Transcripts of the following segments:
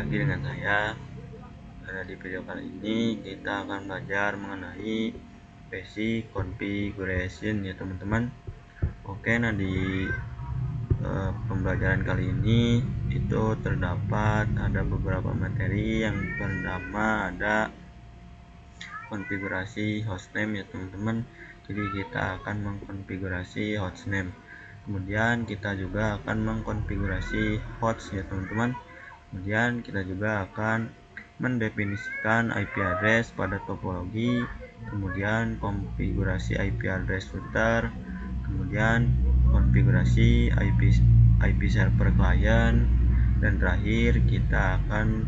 lagi dengan saya. Di video kali ini kita akan belajar mengenai basic configuration ya teman-teman. Oke, nah di pembelajaran kali ini itu terdapat ada beberapa materi yang pertama ada konfigurasi hostname ya teman-teman. Jadi kita akan mengkonfigurasi hostname. Kemudian kita juga akan mengkonfigurasi host ya teman-teman. Kemudian kita juga akan mendefinisikan IP address pada topologi, kemudian konfigurasi IP address router, kemudian konfigurasi IP server client, dan terakhir kita akan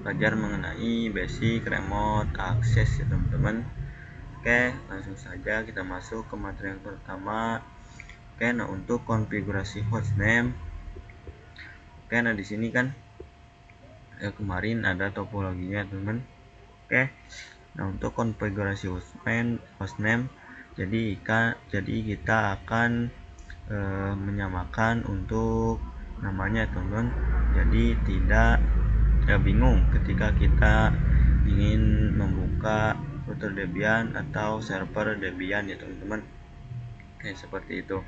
belajar mengenai basic remote access ya teman-teman. Oke, langsung saja kita masuk ke materi yang pertama. Oke, nah untuk konfigurasi hostname. Oke, nah di sini kan kemarin ada topologinya teman-teman. Oke, nah untuk konfigurasi hostname jadi kita akan menyamakan untuk namanya teman-teman. Jadi tidak bingung ketika kita ingin membuka router Debian atau server Debian ya teman-teman. Oke, seperti itu.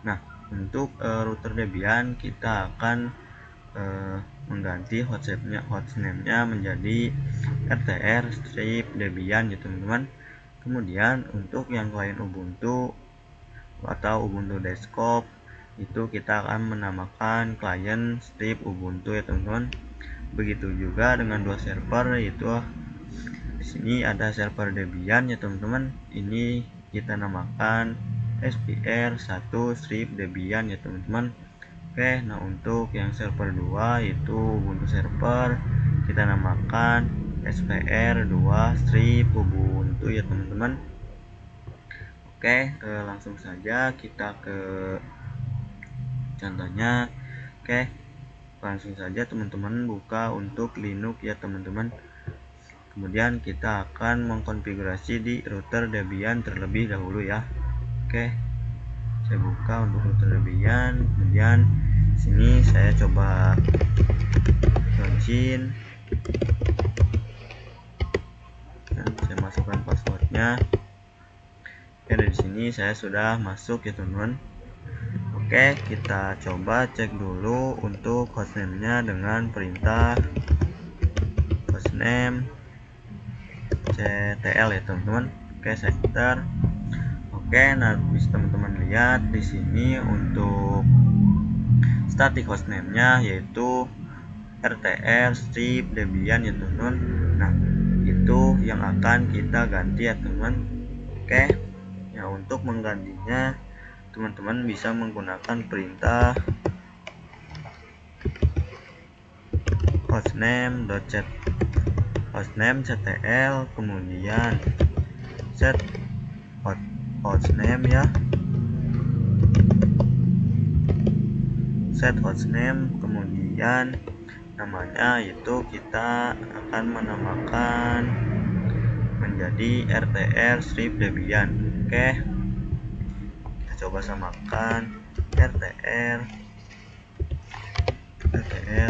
Nah untuk router Debian kita akan mengganti hostname-nya menjadi rtr strip Debian ya teman-teman. Kemudian untuk yang klien Ubuntu atau Ubuntu desktop itu kita akan menamakan client strip Ubuntu ya teman-teman. Begitu juga dengan dua server, yaitu di sini ada server Debian ya teman-teman. Ini kita namakan SPR1 strip Debian ya teman-teman. Oke, nah untuk yang server 2 itu Ubuntu server, kita namakan SPR2 strip Ubuntu ya teman-teman. Oke, langsung saja kita ke contohnya. Oke, langsung saja teman-teman buka untuk Linux ya teman-teman. Kemudian kita akan mengkonfigurasi di router Debian terlebih dahulu ya. Oke, saya buka untuk router Debian. Kemudian sini saya coba login dan saya masukkan passwordnya. Oke, dari sini saya sudah masuk ya teman-teman. Oke, kita coba cek dulu untuk hostname-nya dengan perintah hostname ctl ya teman-teman. Oke, saya enter. Oke, nah bisa teman-teman lihat di sini untuk static hostname-nya yaitu rtr strip Debian ya teman-teman. Nah, itu yang akan kita ganti ya teman-teman. Oke, ya untuk menggantinya teman-teman bisa menggunakan perintah hostname ctl kemudian set hostname ya, set hostname kemudian namanya itu kita akan menamakan menjadi rtr strip Debian. Oke, kita coba samakan rtr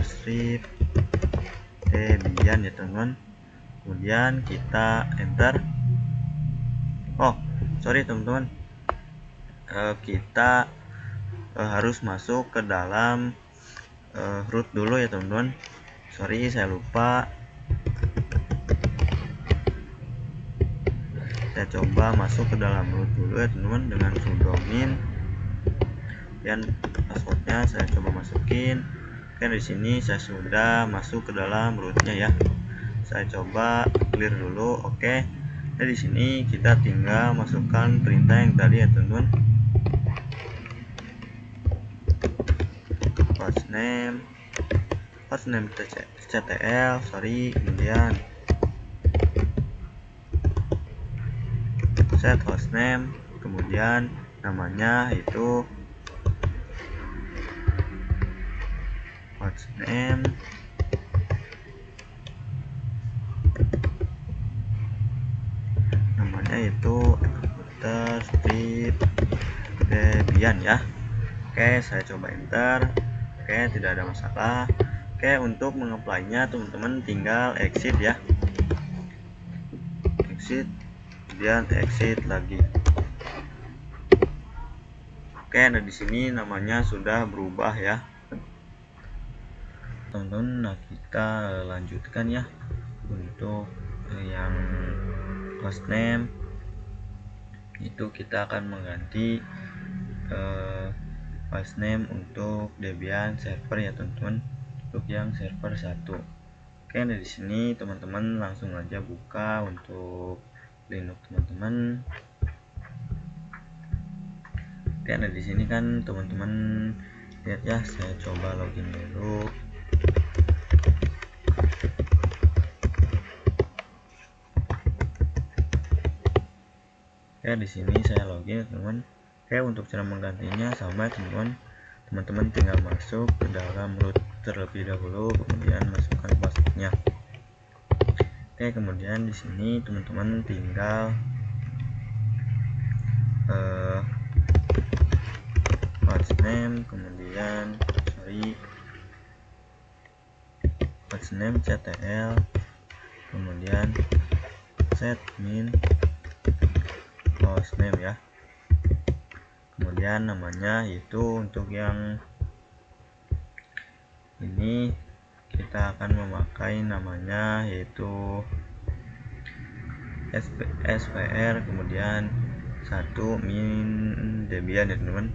strip Debian ya teman-teman. Kemudian kita enter. Oh sorry teman-teman, kita harus masuk ke dalam root dulu ya teman-teman. Sorry saya lupa. Saya coba masuk ke dalam root dulu ya teman-teman dengan sudo min dan passwordnya saya coba masukin. Oke, di sini saya sudah masuk ke dalam rootnya ya. Saya coba clear dulu. Oke, nah di sini kita tinggal masukkan perintah yang tadi ya teman-teman. hostname ctl kemudian set hostname kemudian namanya itu hostname router strip Debian ya. Oke, saya coba enter. Oke, tidak ada masalah. Oke, untuk mengapply-nya teman-teman tinggal exit ya, exit, kemudian exit lagi. Oke, nah di sini namanya sudah berubah ya teman-teman. Nah, kita lanjutkan ya untuk yang hostname. Itu kita akan mengganti hostname untuk Debian server ya teman-teman, untuk yang server 1. Oke, nah di sini teman-teman langsung aja buka untuk Linux teman-teman. Oke, nah di sini kan teman-teman lihat ya, saya coba login dulu. Oke, di sini saya login teman-teman. Oke, untuk cara menggantinya sama teman-teman. Teman-teman tinggal masuk ke dalam root terlebih dahulu, kemudian masukkan passwordnya. Oke, kemudian di sini teman-teman tinggal hostname, kemudian hostname ctl, kemudian set min hostname ya. Kemudian namanya itu untuk yang ini kita akan memakai namanya yaitu SPR kemudian 1 min Debian ya teman-teman.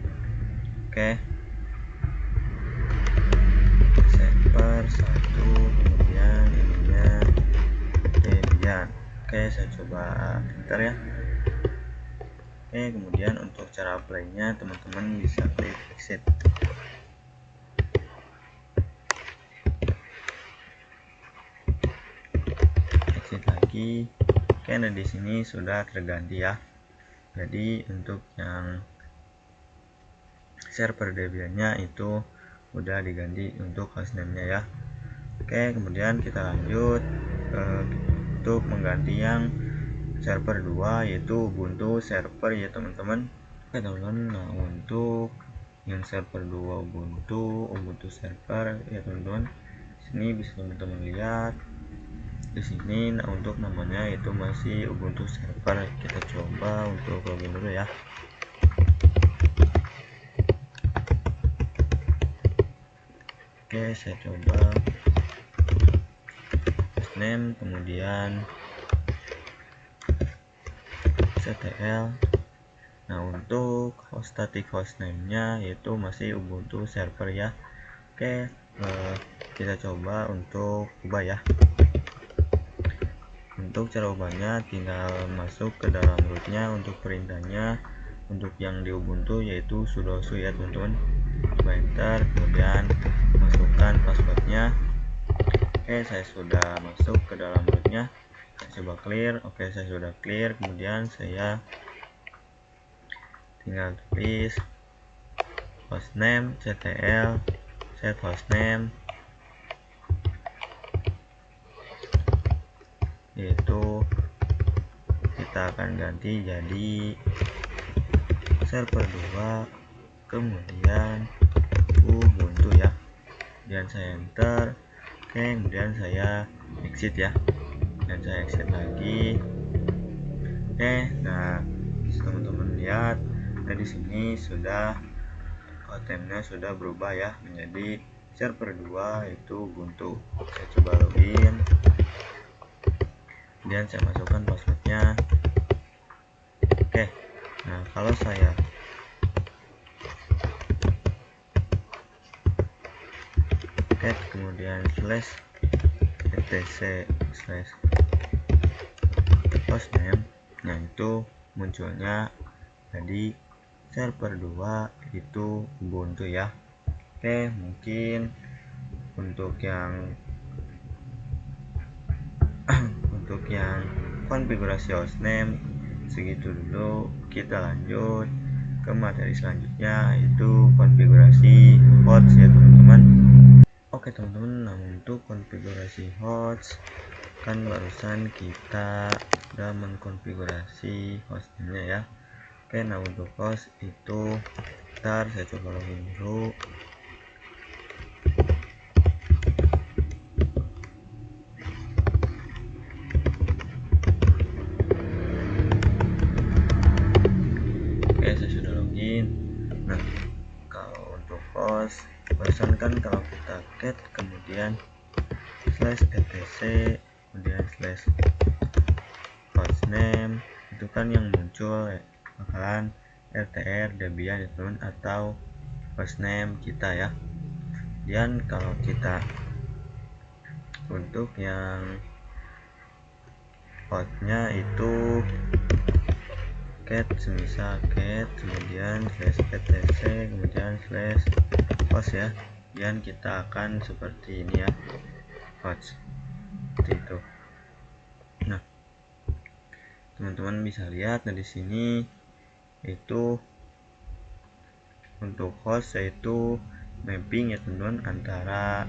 Oke, server 1 kemudian ininya Debian. Oke, saya coba enter ya. Oke, kemudian untuk cara apply-nya teman-teman bisa klik exit. Exit lagi. Oke, nah di sini sudah terganti ya. Jadi untuk yang server Debian-nya itu udah diganti untuk hostname-nya ya. Oke, kemudian kita lanjut untuk mengganti yang server 2 yaitu Ubuntu server ya teman-teman. Oke teman-teman, nah untuk yang server 2 Ubuntu server ya teman-teman, sini bisa teman-teman lihat di sini. Nah, untuk namanya itu masih Ubuntu server. Kita coba untuk login dulu ya. Oke, saya coba hostname kemudian ctl. Nah, untuk static hostname-nya itu masih Ubuntu server ya. Oke, kita coba untuk ubah ya. Untuk cara ubahnya tinggal masuk ke dalam rootnya. Untuk perintahnya untuk yang di Ubuntu yaitu sudo su ya teman-teman. Coba enter, kemudian masukkan passwordnya. Oke, saya sudah masuk ke dalam rootnya. Saya coba clear. Oke, saya sudah clear. Kemudian saya tinggal tulis hostname ctl set hostname, yaitu kita akan ganti jadi server 2 kemudian Ubuntu ya. Kemudian saya enter. Oke, kemudian saya exit ya, dan saya exit lagi. Oke, nah teman-teman lihat, nah di sini sudah kontennya sudah berubah ya menjadi server 2 itu Ubuntu. Saya coba login, kemudian saya masukkan passwordnya. Oke, nah kalau saya kemudian slash etc slash hostname, nah itu munculnya jadi server 2 itu Ubuntu ya. Oke, mungkin untuk yang untuk yang konfigurasi hostname segitu dulu. Kita lanjut ke materi selanjutnya, yaitu konfigurasi host ya teman-teman. Oke teman-teman, nah untuk konfigurasi host kan barusan kita sudah mengkonfigurasi hostnya ya. Oke, nah untuk host itu ntar saya coba login dulu. person kan kalau kita cat kemudian slash etc kemudian slash hostname itu kan yang muncul bakalan rtr Debian ya teman, atau hostname kita ya. Dan kalau kita untuk yang hostnya itu cat, semisal cat kemudian slash etc kemudian slash host ya, dan kita akan seperti ini ya, host seperti itu. Nah teman-teman bisa lihat dari sini itu untuk host yaitu mapping ya teman-teman, antara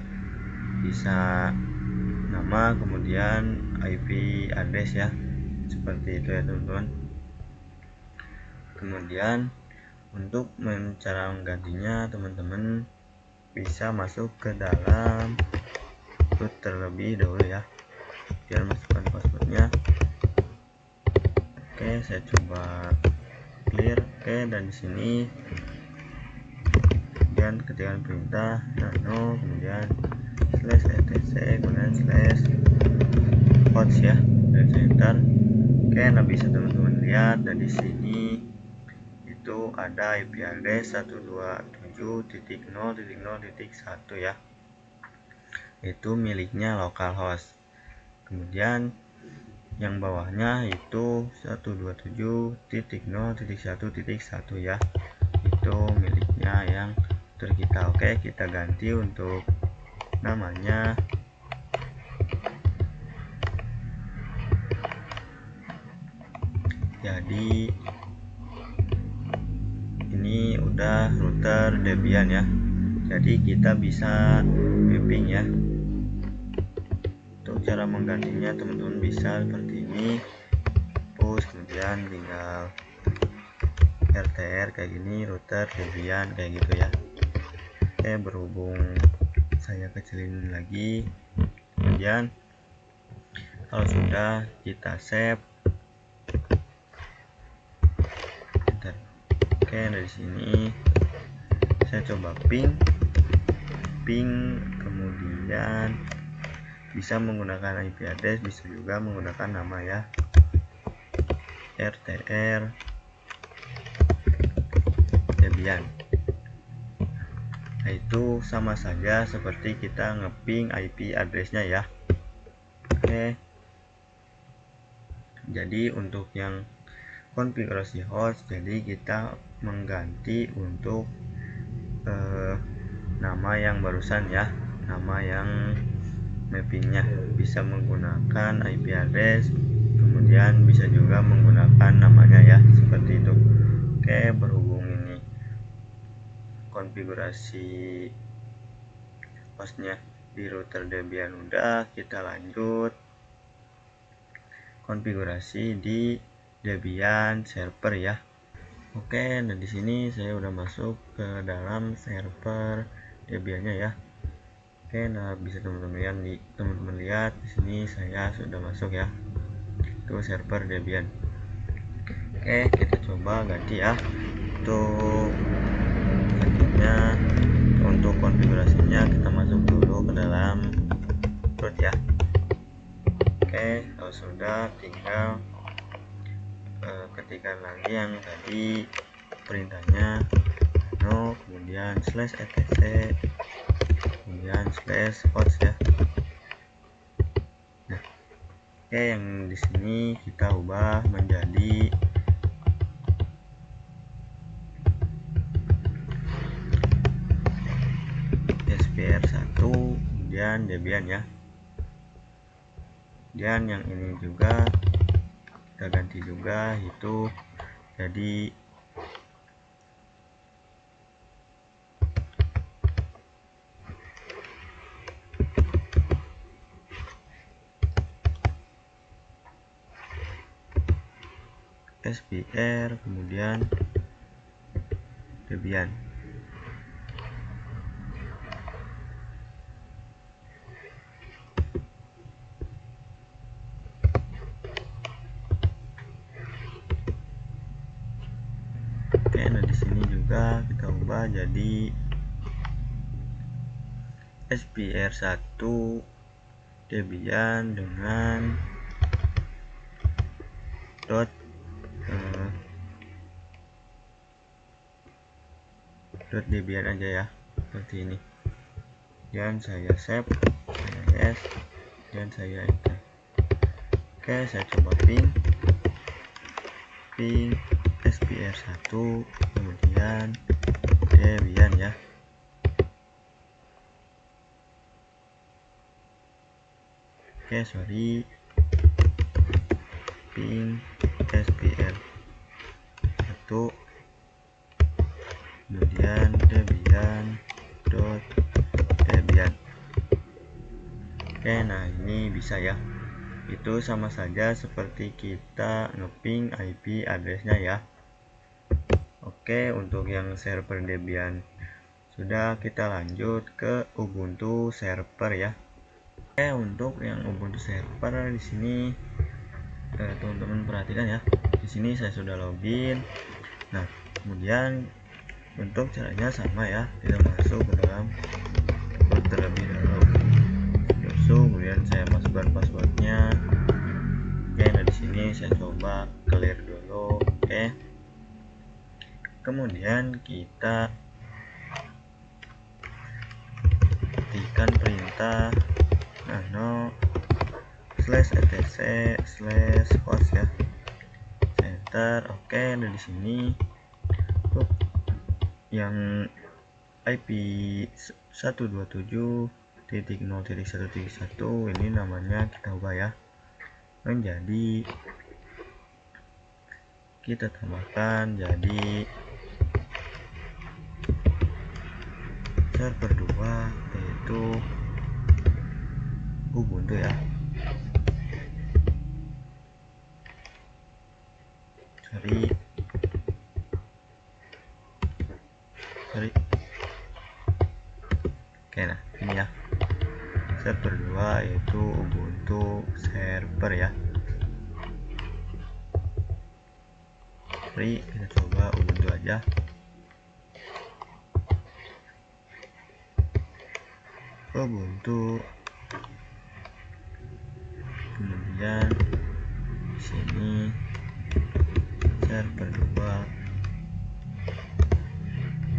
bisa nama kemudian IP address ya, seperti itu ya teman-teman. Kemudian untuk cara menggantinya teman-teman bisa masuk ke dalam root terlebih dahulu ya, biar masukkan passwordnya. Oke, saya coba clear. Oke, dan di sini kemudian ketikkan perintah nano kemudian slash etc kemudian slash host ya, dan enter. Oke, nah bisa teman-teman lihat dari sini itu ada IP address 127.0.0.1 ya, itu miliknya localhost. Kemudian yang bawahnya itu 127.0.1.1 ya, itu miliknya yang router kita. Oke, kita ganti untuk namanya jadi ini udah router Debian ya, jadi kita bisa mapping ya. Untuk cara menggantinya teman-teman bisa seperti ini, push kemudian tinggal rtr kayak gini, router Debian kayak gitu ya. Oke, berhubung saya kecilin lagi, kemudian kalau sudah kita save. Oke, dari sini saya coba ping kemudian bisa menggunakan IP address, bisa juga menggunakan nama ya, rtr Debian. Nah, itu sama saja seperti kita ngeping IP addressnya ya. Oke, jadi untuk yang konfigurasi host, jadi kita mengganti untuk nama yang barusan ya, nama yang mappingnya bisa menggunakan IP address, kemudian bisa juga menggunakan namanya ya, seperti itu. Oke, berhubung ini konfigurasi hostnya di router Debian udah, kita lanjut konfigurasi di Debian server ya. Oke, nah di sini saya udah masuk ke dalam server Debiannya ya. Oke, nah bisa teman-teman lihat di sini saya sudah masuk ya, itu server Debian. Oke, kita coba ganti ya. Untuk konfigurasinya kita masuk dulu ke dalam root ya. Oke, kalau sudah tinggal ketikkan lagi yang tadi perintahnya no kemudian slash etc kemudian slash host ya. Nah, oke, yang di sini kita ubah menjadi SPR1 kemudian Debian ya. Dan yang ini juga kita ganti juga, itu jadi SPR kemudian Debian. Oke, nah di sini juga kita ubah jadi SPR1 Debian dengan dot Debian aja ya, seperti ini. Dan saya save, saya yes, dan saya enter. Oke, saya coba ping SPR1 kemudian Debian ya. Oke, sorry, ping SPR1 kemudian Debian. Oke, nah ini bisa ya. Itu sama saja seperti kita ngeping IP addressnya ya. Oke, untuk yang server Debian sudah, kita lanjut ke Ubuntu server ya. Oke, untuk yang Ubuntu server di sini teman-teman perhatikan ya. Di sini saya sudah login. Nah, kemudian untuk caranya sama ya, kita masuk ke dalam root terlebih dahulu. Kemudian saya masukkan passwordnya. Oke, nah di sini saya coba clear dulu. Oke, kemudian kita ketikkan perintah nano /etc/host ya, enter. Oke, dan di sini yang IP 127.0.131 ini namanya kita ubah ya menjadi, kita tambahkan jadi server 2 yaitu Ubuntu ya. Sorry. Oke, nah ini ya server 2 yaitu Ubuntu server ya. Sorry, kita coba Ubuntu aja. Ubuntu, kemudian di sini server 2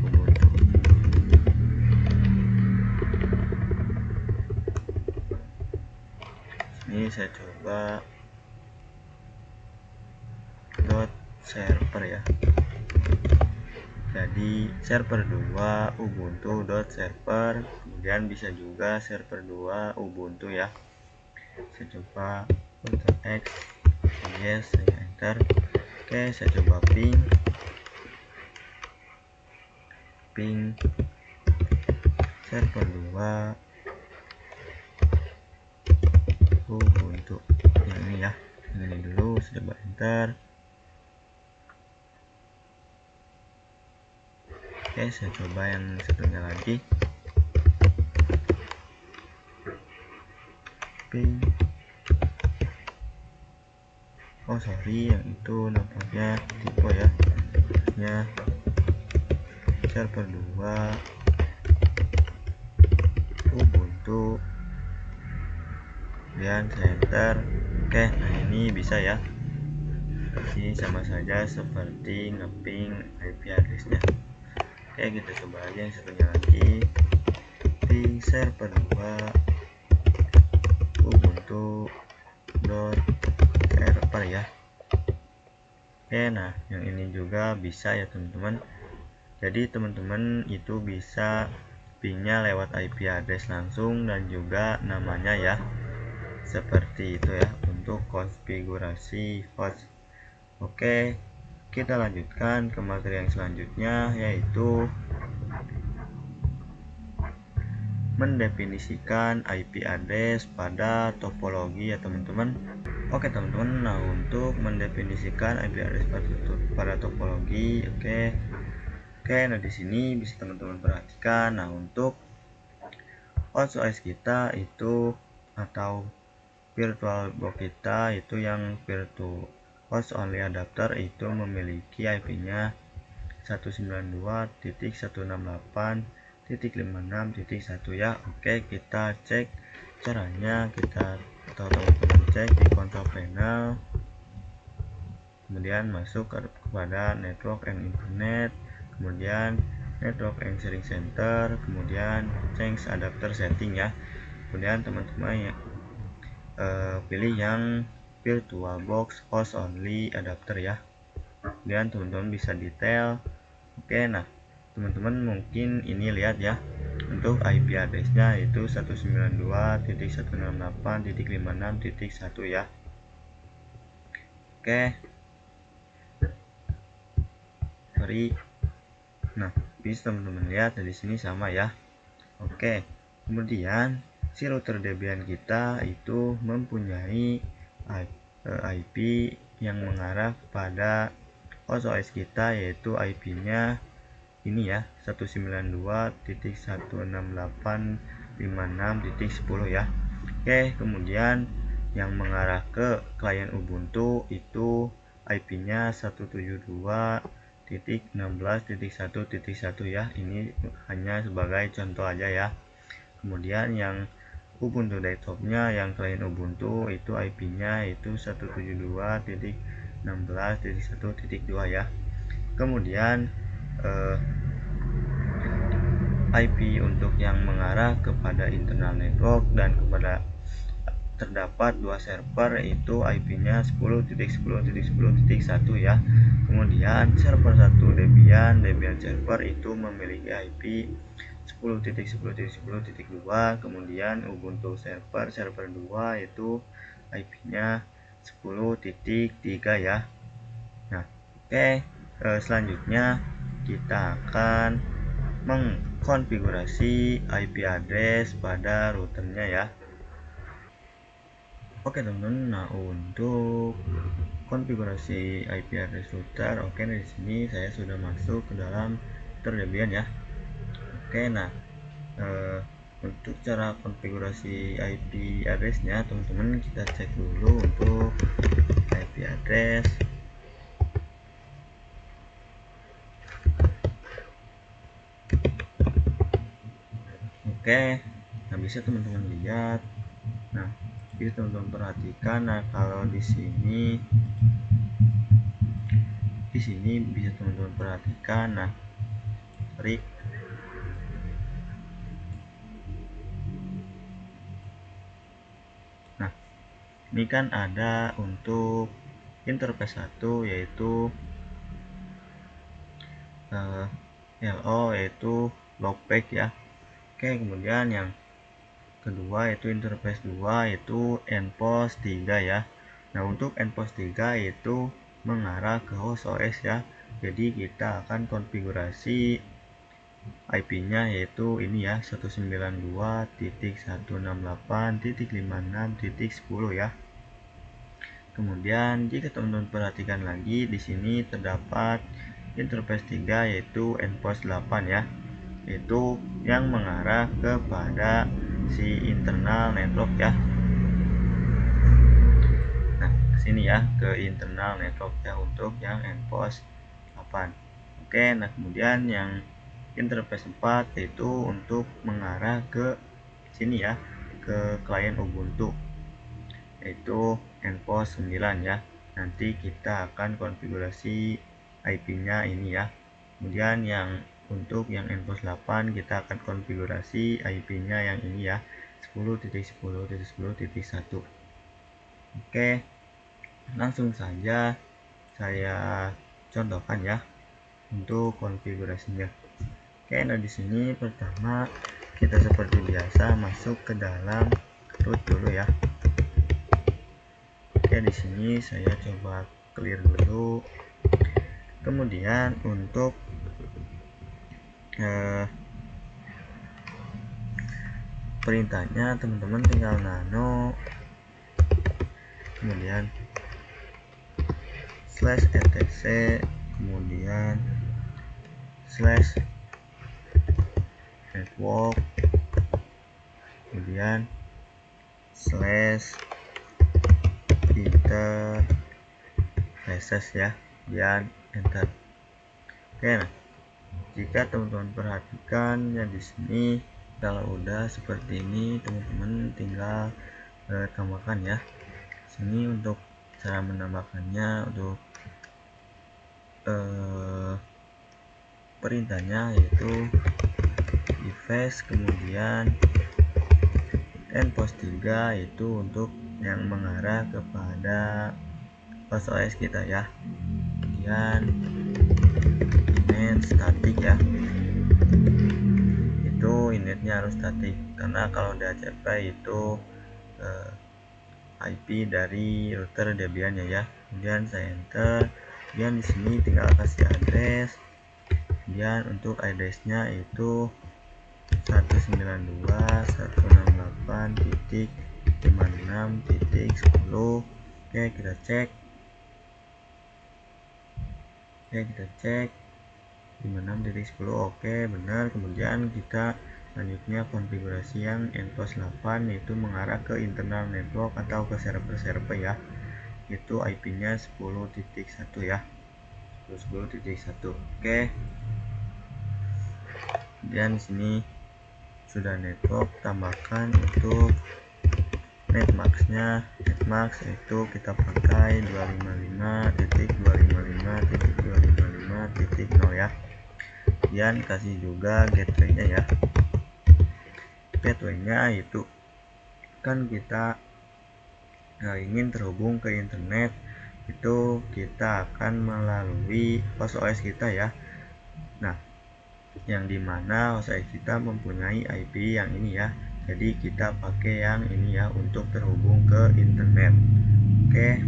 Ubuntu. Ini saya coba .server ya. Jadi server 2 ubuntu.server, kemudian bisa juga server 2 ubuntu ya. Saya coba Ctrl X, yes, saya enter. Oke, saya coba ping server 2 ubuntu yang ini ya, yang ini dulu. Saya coba enter. Oke, saya coba yang satunya lagi, ping. Oh sorry, yang itu nampaknya tipe ya, harusnya server 2 ubuntu, kemudian saya enter. Oke, nah ini bisa ya. Ini sama saja seperti ngeping IP addressnya. Oke, kita coba lagi yang satunya lagi, ping server 2 ubuntu.server ya. Oke, nah yang ini juga bisa ya teman-teman. Jadi teman-teman itu bisa pingnya lewat IP address langsung dan juga namanya ya, seperti itu ya untuk konfigurasi host. Oke, kita lanjutkan ke materi yang selanjutnya, yaitu mendefinisikan IP address pada topologi ya teman-teman. Oke teman-teman, nah untuk mendefinisikan IP address pada topologi, oke, nah di sini bisa teman-teman perhatikan. Nah, untuk host OS kita itu atau virtual box kita itu yang virtual host only adapter itu memiliki IP-nya 192.168.1.1 192.56.1 ya. Oke, kita cek caranya. Kita atau teman-teman cek di konsol panel, kemudian masuk kepada network and internet, kemudian network and sharing center, kemudian change adapter setting ya. Kemudian teman-teman pilih yang VirtualBox host only adapter ya. Kemudian teman-teman bisa detail. Oke, nah teman-teman mungkin ini lihat ya, untuk IP address-nya itu 192.168.56.1 ya. Oke, sorry. Nah, bisa teman-teman lihat dari sini sama ya. Oke, kemudian si router Debian kita itu mempunyai IP yang mengarah kepada host OS kita, yaitu IP-nya ini ya, 192.168.56.10 ya. Oke, kemudian yang mengarah ke klien Ubuntu itu IP-nya 172.16.1.1 ya. Ini hanya sebagai contoh aja ya. Kemudian yang Ubuntu desktopnya, yang klien Ubuntu itu IP-nya itu 172.16.1.2 ya. Kemudian IP untuk yang mengarah kepada internal network dan kepada terdapat dua server itu IP-nya 10.10.10.1 ya. Kemudian server 1 Debian server itu memiliki IP 10.10.10.2. kemudian Ubuntu server 2 itu IP-nya 10.3 ya. Nah, oke, selanjutnya kita akan mengkonfigurasi IP address pada routernya ya. Oke teman-teman, nah untuk konfigurasi IP address router, oke, di sini saya sudah masuk ke dalam router Debian ya. Oke, nah untuk cara konfigurasi IP address-nya, teman-teman kita cek dulu untuk IP address. Oke, nah bisa teman-teman lihat. Nah, bisa teman-teman perhatikan. Nah, kalau di sini bisa teman-teman perhatikan. Nah, sorry. Nah, ini kan ada untuk interface 1 yaitu LO yaitu loopback ya. Oke, kemudian yang kedua itu interface 2 yaitu endpost 3 ya. Nah, untuk endpost 3 itu mengarah ke host OS ya. Jadi kita akan konfigurasi IP-nya yaitu ini ya, 192.168.56.10 ya. Kemudian jika teman-teman perhatikan lagi, di sini terdapat interface 3 yaitu endpost 8 ya, yaitu yang mengarah kepada si internal network ya. Nah, kesini ya, ke internal network ya untuk yang endpost 8. Oke, nah kemudian yang interface 4 itu untuk mengarah ke sini ya, ke klien Ubuntu yaitu endpost 9 ya. Nanti kita akan konfigurasi IP-nya ini ya. Kemudian yang untuk yang endpost 8 kita akan konfigurasi IP-nya yang ini ya, 10.10.10.1. Oke, langsung saja saya contohkan ya untuk konfigurasinya. Oke, nah di sini pertama kita seperti biasa masuk ke dalam root dulu ya. Oke, di sini saya coba clear dulu. Kemudian untuk perintahnya teman-teman tinggal nano, kemudian /etc, kemudian /network, kemudian /interfaces ya, kemudian enter. Oke, nah Jika teman-teman perhatikan ya di sini, kalau udah seperti ini teman-teman tinggal tambahkan ya. Sini untuk cara menambahkannya, untuk perintahnya yaitu device kemudian nPost 3 itu untuk yang mengarah kepada OS kita ya. Kemudian init statik ya, itu initnya harus statik karena kalau DHCP itu IP dari router Debian ya. Kemudian saya enter, kemudian di sini tinggal kasih address, kemudian untuk addressnya itu 192.168.56.10. Oke, kita cek. 56.10. Oke, benar. Kemudian kita selanjutnya konfigurasi yang nPost 8 yaitu mengarah ke internal network atau ke server ya. Itu IP-nya 10.1 ya. 10.1. Oke. Kemudian di sini sudah network, tambahkan untuk netmax-nya. Netmax itu kita pakai 255.255.255.0 ya. Kemudian kasih juga gateway-nya ya. Gateway-nya itu kan kita ingin terhubung ke internet, itu kita akan melalui OS kita ya. Nah, yang dimana OS kita mempunyai IP yang ini ya, jadi kita pakai yang ini ya untuk terhubung ke internet. Oke,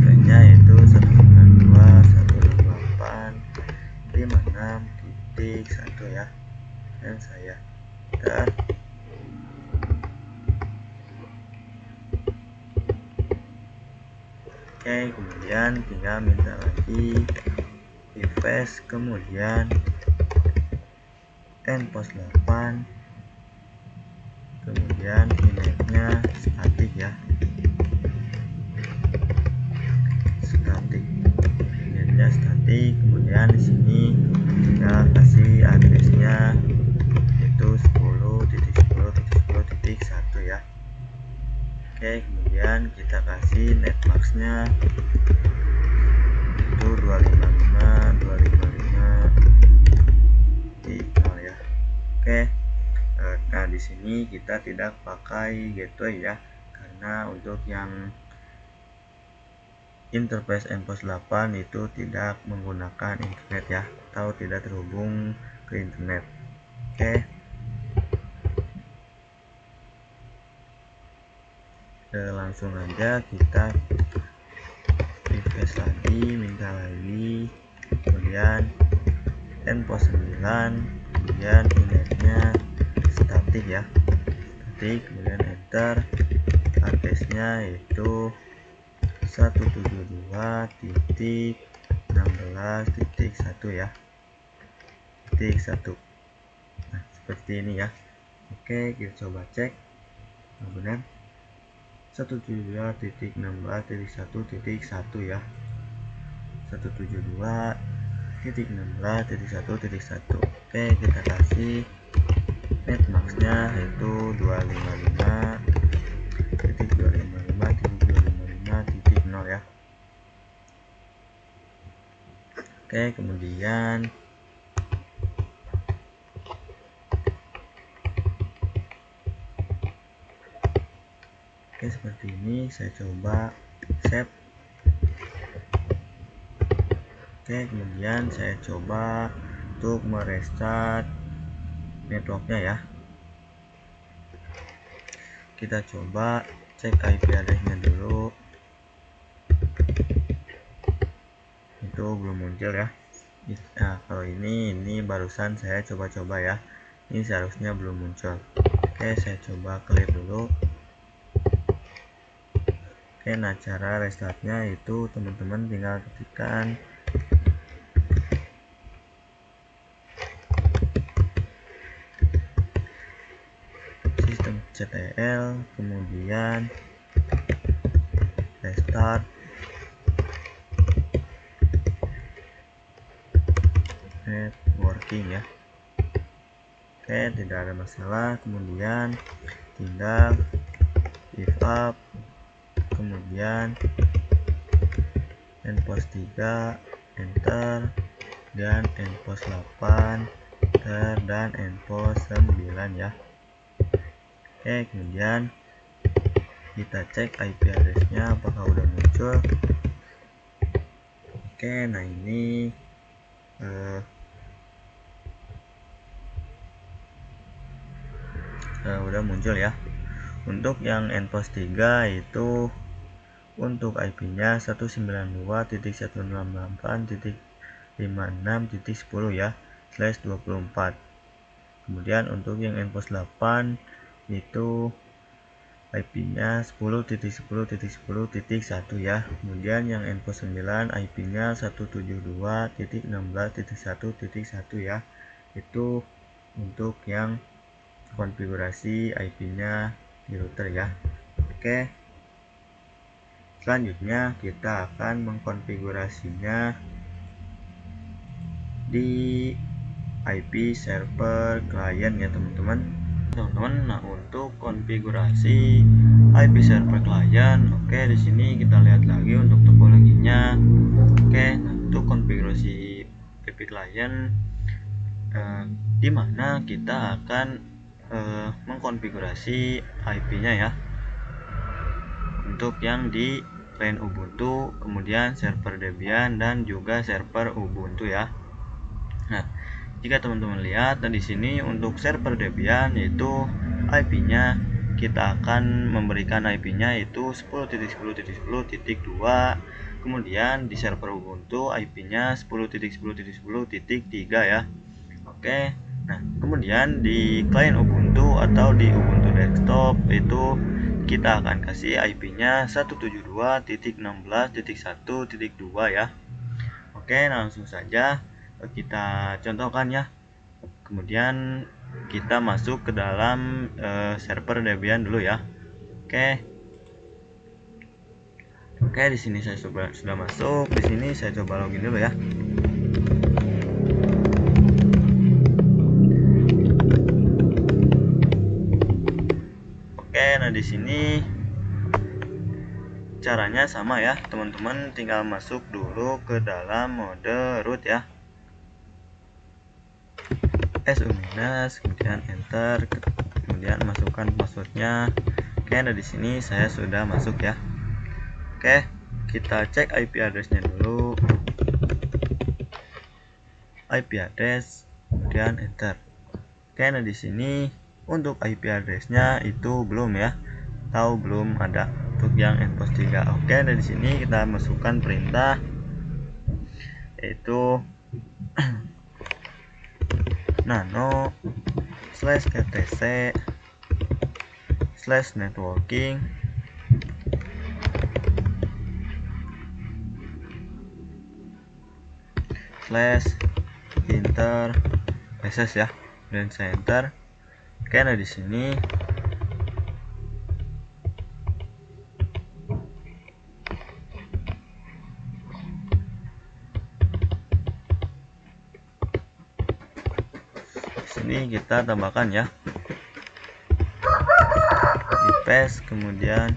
gateway-nya itu 192.168.56.1 ya, dan saya enter. Oke, kemudian tinggal minta lagi device kemudian nPost 8, kemudian initnya statik ya, statik, initnya statik. Kemudian di sini kita kasih addressnya itu 10.10.10.1 ya. Oke, kemudian kita kasih netmax-nya itu 255.255.0 ya. Oke. Nah, di sini kita tidak pakai gateway ya, karena untuk yang interface nPost 8 itu tidak menggunakan internet ya, atau tidak terhubung ke internet. Oke. Langsung aja kita refresh lagi, minta lagi, kemudian nPost 9, kemudian initnya statik ya, statik, kemudian enter. Addressnya itu 172.16.1 ya, titik 1. Nah, seperti ini ya. Oke, kita coba cek. Nah, benar 172.16.1.1 ya, 172.16.1.1. Oke, kita kasih netmax-nya itu 255.255.255.0 ya. Oke, kemudian seperti ini. Saya coba save. Oke, kemudian saya coba untuk merestart networknya ya. Kita coba cek IP address-nya dulu. Itu belum muncul ya. Nah, kalau ini barusan saya coba-coba ya. Ini seharusnya belum muncul. Oke, saya coba clear dulu. Oke, nah cara restartnya itu teman-teman tinggal ketikkan systemctl, kemudian restart, networking ya. Oke, tidak ada masalah. Kemudian tinggal if up, kemudian endpost 3 enter, dan endpost 8 enter, dan endpost 9 ya. Oke, kemudian kita cek IP address-nya apakah udah muncul. Oke, nah ini udah muncul ya. Untuk yang endpost 3 itu untuk IP-nya 192.168.56.10 ya, /24. Kemudian untuk yang endpost 8 itu IP-nya 10.10.10.1 ya. Kemudian yang endpost 9 IP-nya 172.16.1.1 ya. Itu untuk yang konfigurasi IP-nya di router ya. Oke. Selanjutnya kita akan mengkonfigurasinya di IP server klien ya teman-teman. Nah, untuk konfigurasi IP server klien, oke, di sini kita lihat lagi untuk topologinya. Oke, nah, untuk konfigurasi IP klien di mana kita akan mengkonfigurasi IP-nya ya. Untuk yang di client Ubuntu, kemudian server Debian, dan juga server Ubuntu ya. Nah, jika teman-teman lihat di sini untuk server Debian yaitu IP-nya kita akan memberikan IP-nya itu 10.10.10.2. Kemudian di server Ubuntu IP-nya 10.10.10.3 ya. Oke. Nah, kemudian di client Ubuntu atau di Ubuntu desktop itu kita akan kasih IP-nya 172.16.1.2 ya. Oke, langsung saja kita contohkan ya. Kemudian kita masuk ke dalam server Debian dulu ya. Oke, di sini saya sudah masuk. Di sini saya coba login dulu ya. Oke, nah di sini caranya sama ya, teman-teman tinggal masuk dulu ke dalam mode root ya. -, kemudian enter, kemudian masukkan passwordnya. Oke, nah di sini saya sudah masuk ya. Oke, kita cek IP address-nya dulu. IP address, kemudian enter. Oke, nah di sini untuk IP address-nya itu belum ya, atau belum ada untuk yang endpost 3. Oke, nah di sini kita masukkan perintah yaitu nano /etc /networking /interfaces ya, dan saya enter. Oke, nah di sini kita tambahkan ya, di paste, kemudian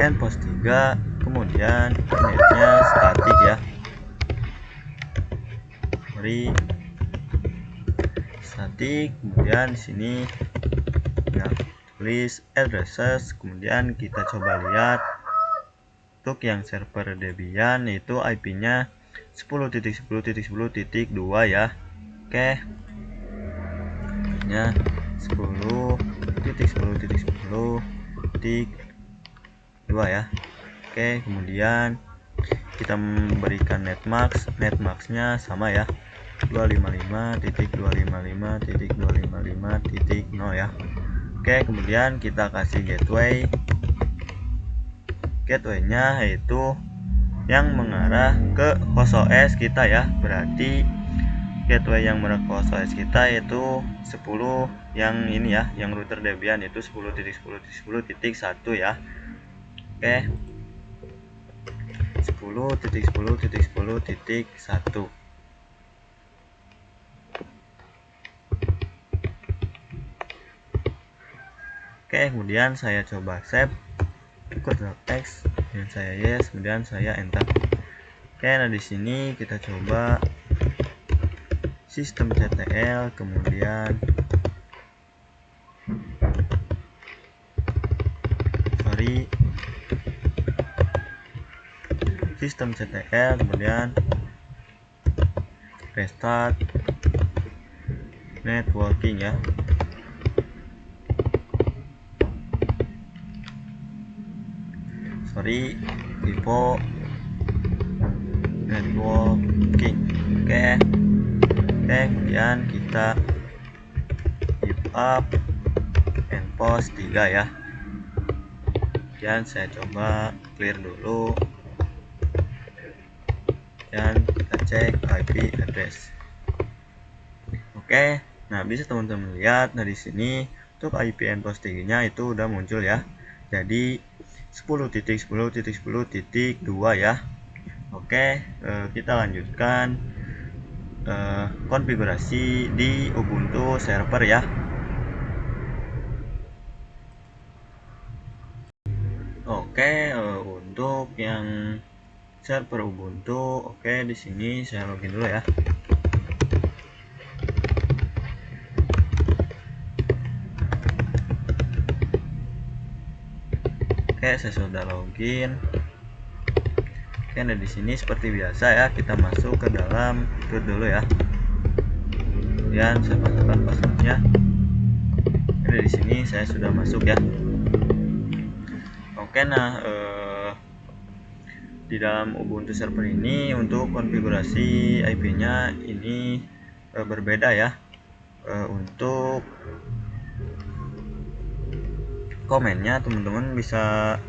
endpost 3, kemudian netnya static ya, static. Kemudian di sini nah, tulis addresses. Kemudian kita coba lihat untuk yang server Debian itu IP-nya 10.10.10.2 ya. Oke, nya 10.10.10.2 ya. Oke, kemudian kita memberikan netmax-nya sama ya, 255.255.255.0 ya. Oke, kemudian kita kasih gateway-nya yaitu yang mengarah ke host OS kita ya. Berarti gateway yang mengarah ke host OS kita yaitu 10 yang ini ya, yang router Debian itu 10.10.10.1 ya. Oke, 10.10.10.10.1. Oke, kemudian saya coba save code.x dan saya yes, kemudian saya enter. Oke, nah di sini kita coba system.ctl, kemudian system.ctl, kemudian restart networking ya. Typo networking. Oke, kemudian kita keep up and post 3 ya. Kemudian saya coba clear dulu dan kita cek IP address. Oke, nah bisa teman-teman lihat, nah di sini untuk IP endpoint nya itu udah muncul ya. Jadi 10.10.10.2 ya. Oke, kita lanjutkan konfigurasi di Ubuntu server ya. Oke, untuk yang server Ubuntu, oke di sini saya login dulu ya. Oke, saya sudah login. Oke, nah di sini seperti biasa ya, kita masuk ke dalam root dulu ya. Kemudian saya masukkan passwordnya. Oke, di sini saya sudah masuk ya. Oke, nah di dalam Ubuntu server ini untuk konfigurasi IP-nya ini berbeda ya. Untuk komennya teman-teman bisa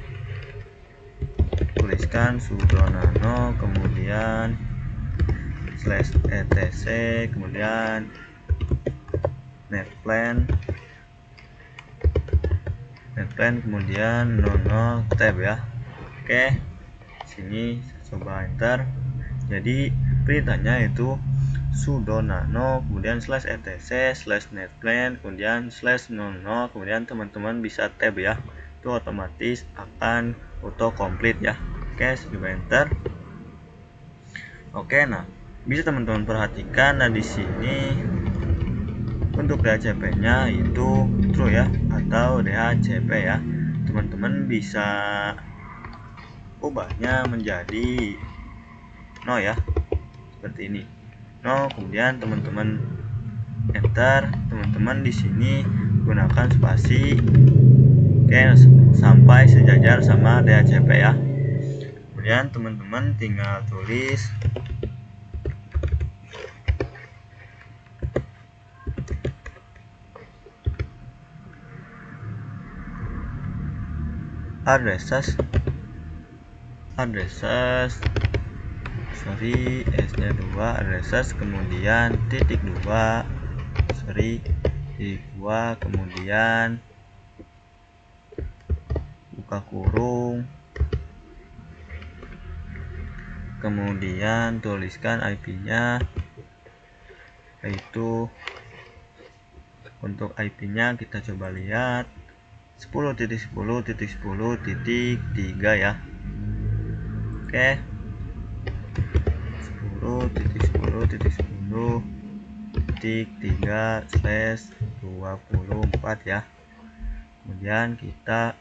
tuliskan sudo nano kemudian /etc kemudian netplan kemudian 00 tab ya. Oke, sini saya coba enter. Jadi perintahnya itu sudo nano kemudian /etc/netplan kemudian /00 kemudian teman-teman bisa tab ya, itu otomatis akan auto complete ya. Oke, saya coba enter. Oke, nah bisa teman-teman perhatikan, nah di sini untuk DHCP-nya itu true ya atau DHCP ya. Teman-teman bisa ubahnya menjadi no ya, seperti ini. No, kemudian teman-teman enter. Teman-teman di sini gunakan spasi. Oke, sampai sejajar sama DHCP ya. Kemudian teman-teman tinggal tulis addresses S-nya 2 addresses kemudian titik 2 kemudian buka kurung kemudian tuliskan IP-nya, yaitu untuk IP-nya kita coba lihat 10.10.10.3 ya. Oke, 10.10.10.3/24 ya. Kemudian kita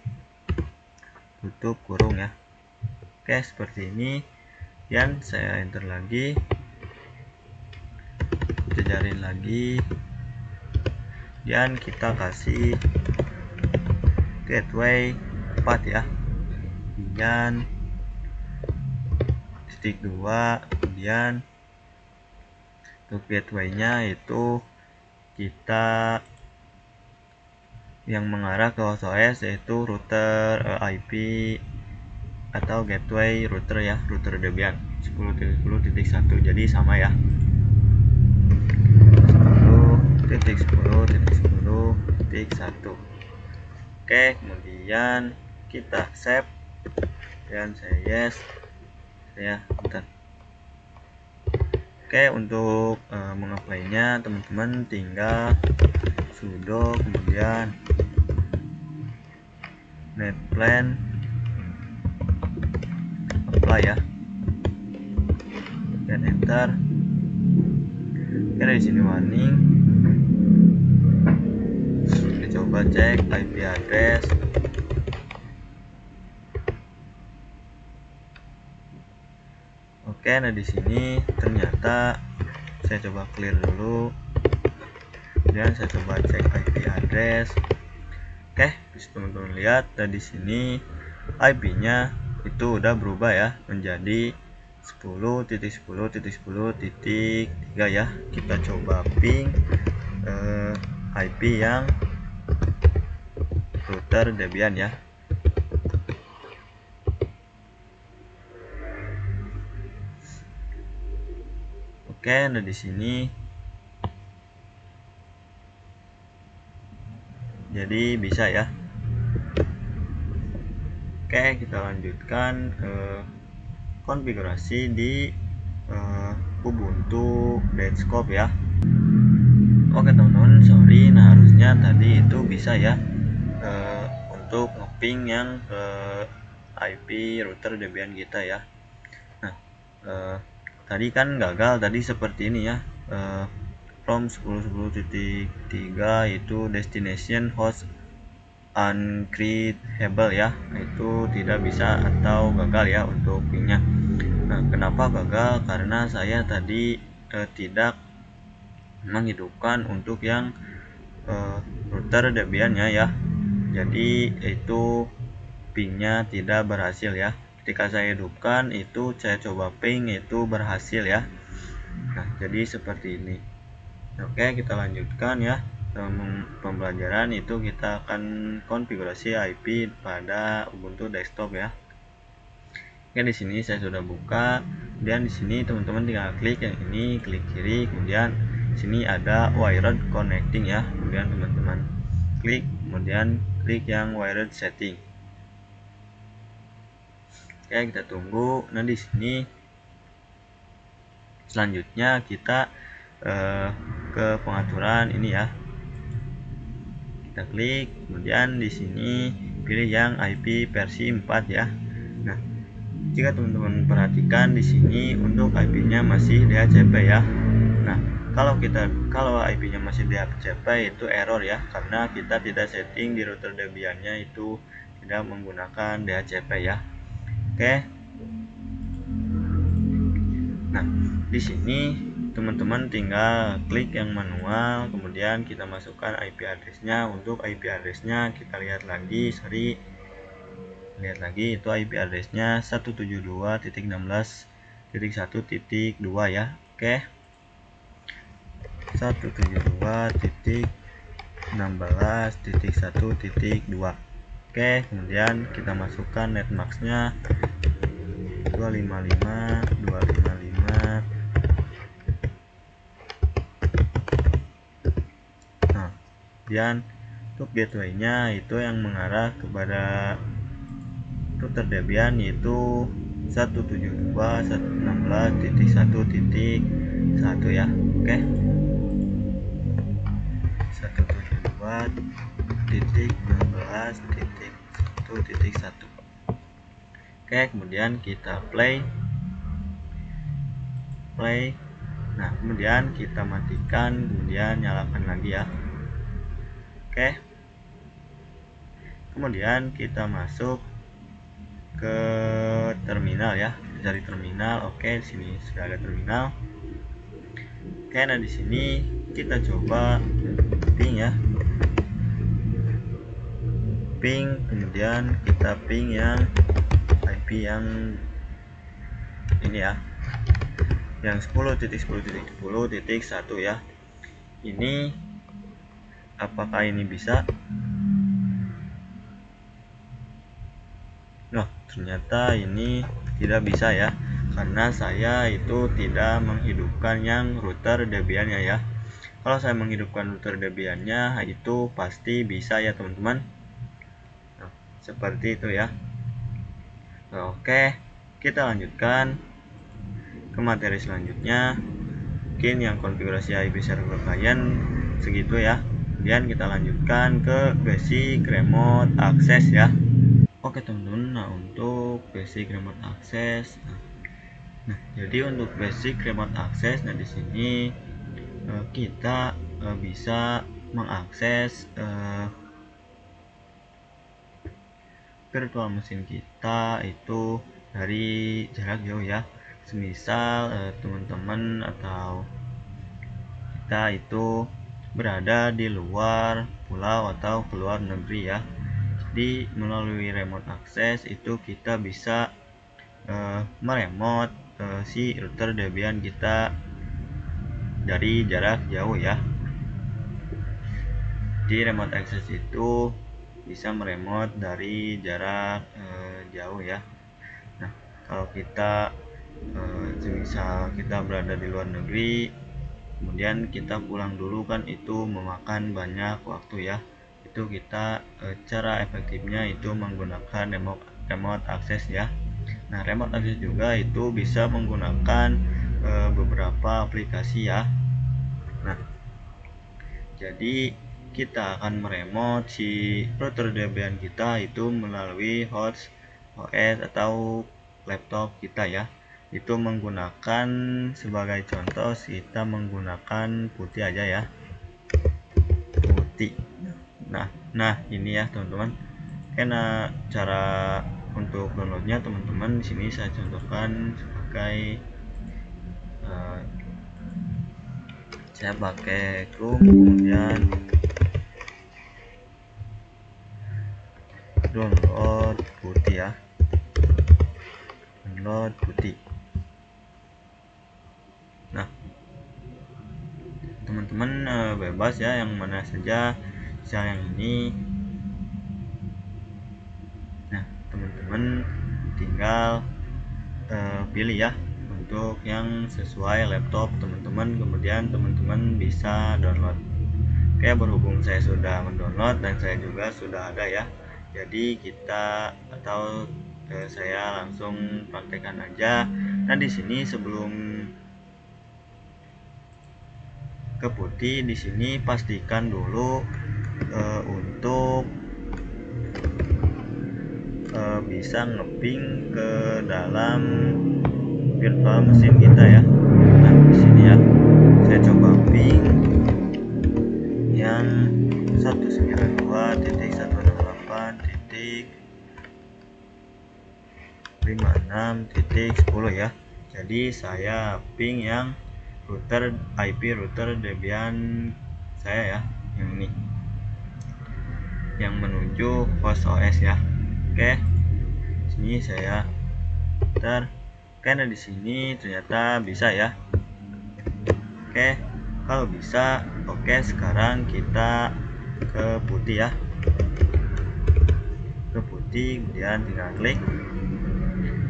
tutup kurung ya. Oke, seperti ini. Dan saya enter lagi, jajarin lagi, dan kita kasih gateway 4 ya, kemudian titik 2, kemudian untuk gateway-nya itu kita yang mengarah ke host OS yaitu router IP atau gateway router ya, router Debian 10.10.1, jadi sama ya, 10.10.10.1. Oke, kemudian kita save dan saya yes. ya, bentar. Oke, untuk mengapply-nya teman-teman tinggal sudo kemudian netplan apply ya, dan enter. Oke, dari sini warning, kita coba cek IP address. Oke, nah di sini ternyata saya coba clear dulu, kemudian saya coba cek IP address. Oke, bisa teman-teman lihat, dan di sini IP-nya itu udah berubah ya menjadi 10.10.10.3 ya. Kita coba ping IP yang router Debian ya. Oke, nah di sini jadi bisa ya. Oke, kita lanjutkan konfigurasi di Ubuntu Desktop ya. Oke teman-teman, sorry, nah harusnya tadi itu bisa ya untuk ngeping yang IP router Debian kita ya. Nah tadi kan gagal tadi seperti ini ya, from 10.10.3 itu destination host uncreatable ya, itu tidak bisa atau gagal ya untuk pingnya. Nah, kenapa gagal? Karena saya tadi tidak menghidupkan untuk yang router Debian-nya ya. Jadi itu pingnya tidak berhasil ya. Ketika saya hidupkan itu saya coba ping itu berhasil ya. Nah, jadi seperti ini. Oke, kita lanjutkan ya. Pembelajaran itu kita akan konfigurasi IP pada Ubuntu Desktop ya. Oke, di sini saya sudah buka. Kemudian di sini teman-teman tinggal klik yang ini, klik kiri, kemudian di sini ada wired connecting ya. Kemudian teman-teman klik, kemudian klik yang wired setting. Oke, kita tunggu. Nah, di sini selanjutnya kita ke pengaturan ini ya. Kita klik, kemudian di sini pilih yang IP versi 4 ya. Nah, jika teman-teman perhatikan di sini untuk IP-nya masih DHCP ya. Nah, kalau IP-nya masih DHCP itu error ya, karena kita tidak setting di router Debian-nya itu tidak menggunakan DHCP ya. Oke. Nah, di sini teman-teman tinggal klik yang manual, kemudian kita masukkan IP address-nya. Untuk IP address-nya kita lihat lagi, lihat lagi itu IP address-nya 172.16.1.2 ya. Oke. 172.16.1.2. Oke, kemudian kita masukkan netmask-nya 255. Nah, kemudian untuk gateway-nya itu yang mengarah kepada router Debian yaitu 172.116.1.1 ya. Oke. 172.16.1.1. Oke, kemudian kita play. Nah, kemudian kita matikan, kemudian nyalakan lagi ya. Oke. Kemudian kita masuk ke terminal ya. Dari terminal. Oke, di sini sudah ada terminal. Oke, nah di sini kita coba ping ya. Ping, kemudian kita ping yang IP yang ini ya, yang 10.10.10.1 ya. Ini apakah ini bisa? Nah, ternyata ini tidak bisa ya, karena saya itu tidak menghidupkan yang router Debian-nya ya. Kalau saya menghidupkan router Debian-nya itu pasti bisa ya teman-teman. Nah, seperti itu ya. Nah, oke, kita lanjutkan ke materi selanjutnya. Mungkin yang konfigurasi IP server client segitu ya. Kemudian kita lanjutkan ke basic remote access ya. Oke teman-teman, nah untuk basic remote access, nah jadi untuk basic remote access, nah di sini kita bisa mengakses virtual machine kita itu dari jarak jauh ya. Semisal teman-teman atau kita itu berada di luar pulau atau keluar negeri ya. Jadi melalui remote access itu kita bisa meremote si router Debian kita dari jarak jauh ya. Di remote access itu bisa meremote dari jarak jauh ya. Nah kalau kita semisal kita berada di luar negeri, kemudian kita pulang dulu kan itu memakan banyak waktu ya. Itu kita cara efektifnya itu menggunakan remote access ya. Nah remote access juga itu bisa menggunakan beberapa aplikasi ya. Nah jadi kita akan meremote si router Debian kita itu melalui host OS atau laptop kita ya. Itu menggunakan sebagai contoh kita menggunakan putih aja ya, putih. Nah ini ya teman-teman. Karena cara untuk downloadnya teman-teman di sini saya contohkan sebagai saya pakai Chrome, kemudian download putih ya, download putih. Nah teman-teman bebas ya yang mana saja, misal yang ini. Nah teman-teman tinggal pilih ya untuk yang sesuai laptop teman-teman, kemudian teman-teman bisa download. Oke, berhubung saya sudah mendownload dan saya juga sudah ada ya, jadi kita atau saya langsung praktekkan aja. Nah di sini sebelum ke putih, di sini pastikan dulu untuk bisa ngeping ke dalam virtual machine kita ya. Nah di sini ya saya coba ping yang 192.168.56.10 ya. Jadi saya ping yang router IP router Debian saya ya, yang ini yang menuju host OS ya. Oke, sini saya karena di sini ternyata bisa ya. Oke, kalau bisa, oke sekarang kita ke putih ya, ke putih, kemudian tinggal klik.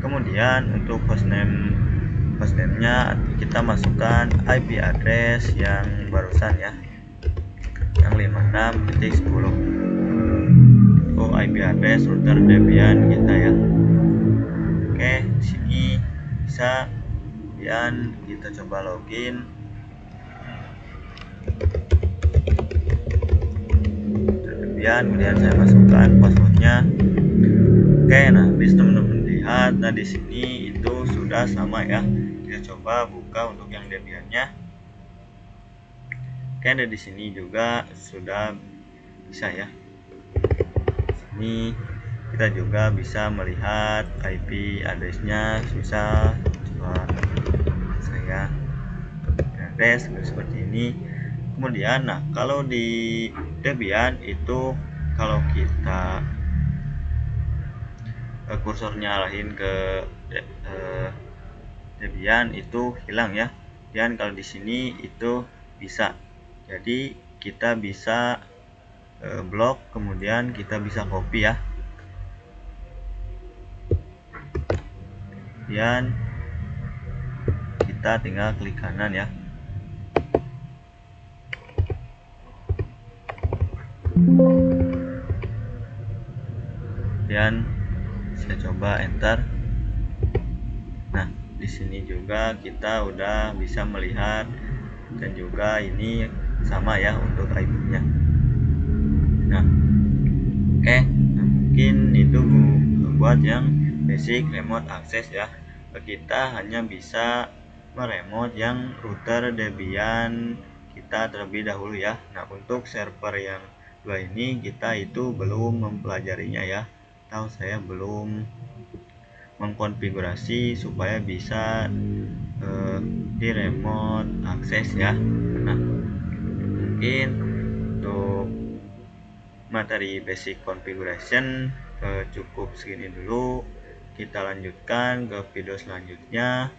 Kemudian untuk hostname-nya kita masukkan IP address yang barusan ya, yang 56.10. itu IP address router Debian kita ya. Oke, di sini bisa, kemudian kita coba login. Kemudian saya masukkan passwordnya. Oke, nah bisa teman-teman lihat, nah di sini itu sudah sama ya. Kita coba buka untuk yang Debiannya. Oke, dan di sini juga sudah bisa ya. Sini kita juga bisa melihat IP addressnya, bisa coba saya address seperti ini. Kemudian nah kalau di Debian itu kalau kita kursornya arahin ke Debian itu hilang ya. Dan kalau di sini itu bisa. Jadi kita bisa blok, kemudian kita bisa copy ya. Kemudian kita tinggal klik kanan ya. Kemudian saya coba enter. di sini juga kita udah bisa melihat, dan juga ini sama ya untuk iPhone-nya. Nah, oke. Nah, mungkin itu buat yang basic remote access ya. Kita hanya bisa meremote yang router Debian kita terlebih dahulu ya. Nah, untuk server yang dua ini kita itu belum mempelajarinya ya, atau saya belum mengkonfigurasi supaya bisa di remote access ya. Nah, mungkin untuk materi basic configuration cukup segini dulu. Kita lanjutkan ke video selanjutnya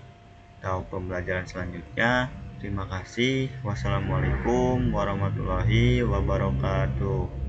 atau pembelajaran selanjutnya. Terima kasih. Wassalamualaikum warahmatullahi wabarakatuh.